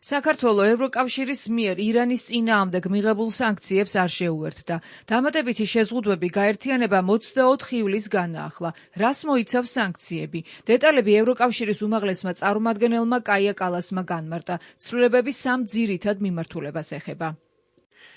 საქართველო ევროკავშირის მიერ ირანის წინააღმდეგ მიღებულ სანქციებს არ შეუერთდა. დამატებითი შეზღუდვები გაერთიანებამ 24 ივლისს განაახლა. რას მოიცავს სანქციები? დეტალები ევროკავშირის უმაღლესმა წარმომადგენელმა კაია კალასმა განმარტა. ცვლილებები სამ ძირითად მიმართულებას ეხება.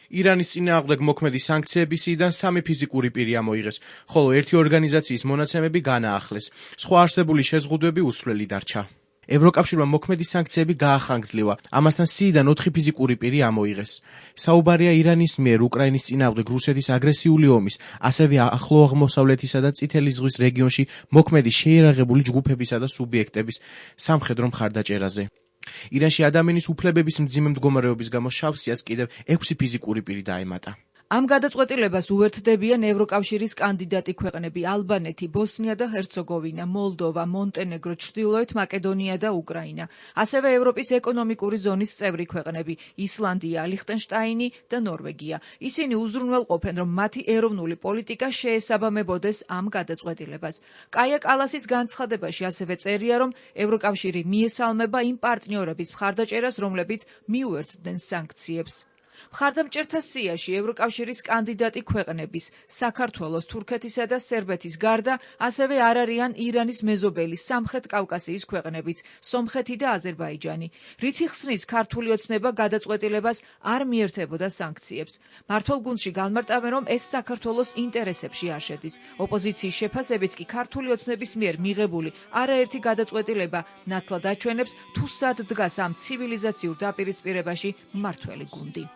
ირანის წინააღმდეგ მოქმედი სანქციებისიდან 3 ფიზიკური პირი ამოიღეს, ხოლო 1 ორგანიზაციის მონაცემები განაახლეს. სხვა არსებული შეზღუდვები უცვლელი დარჩა. ევროკავშირმა მოქმედი სანქციები გაახანგრძლივა. ამასთან სიიდან 4 ფიზიკური პირი ამოიღეს. საუბარია ირანის მიერ უკრაინის წინააღმდეგ რუსეთის აგრესიული ომის, ასევე ახლო აღმოსავლეთისა და წითელი ზღვის რეგიონში მოქმედი შეიარაღებული ჯგუფებისა და სუბიექტების სამხედრო მხარდაჭერაზე. ირანში ადამიანის უფლებების მძიმე მდგომარეობის გამო შავსიას კიდევ 6 ფიზიკური პირი დაემატა. ამ გადაწყვეტილებას უერთდებიან ევროკავშირის კანდიდატი ქვეყნები ალბანეთი, ბოსნია და ჰერცეგოვინა, მოლდოვა, მონტენეგრო, ჩრდილოეთ მაკედონია და უკრაინა. ასევე ევროპის ეკონომიკური ზონის წევრი ქვეყნები ისლანდია, ლიხტენშტაინი და ნორვეგია. ისინი უზრუნველყოფენ, რომ მათი ეროვნული პოლიტიკა შეესაბამებოდეს ამ გადაწყვეტილებას. კაია კალასის განცხადებაში ასევე წერია, რომ ევროკავშირი მიესალმება იმ პარტნიორების მხარდაჭერას, რომლებიც მიუერთდნენ სანქციებს. მხარდამჭერთა სიაში ევროკავშირის კანდიდატი ქვეყნების საქართველოს, თურქეთისა და სერბეთის გარდა ასევე არ არიან ირანის მეზობელი სამხრეთ კავკასიის ქვეყნებიც, სომხეთი და აზერბაიჯანი. რითი ხსნის ქართული ოცნება გადაწყვეტილებას არ მიერთებოდა სანქციებს. მმართველ გუნდში განმარტავენ, რომ ეს საქართველოს ინტერესებში არ შედის. ოპოზიციის შეფასებით კი ქართული ოცნების მიერ მიღებული არაერთი გადაწყვეტილება ნათლად აჩვენებს, თუ სად დგას ამ ცივილიზაციურ დაპირისპირებაში მმართველი გუნდი.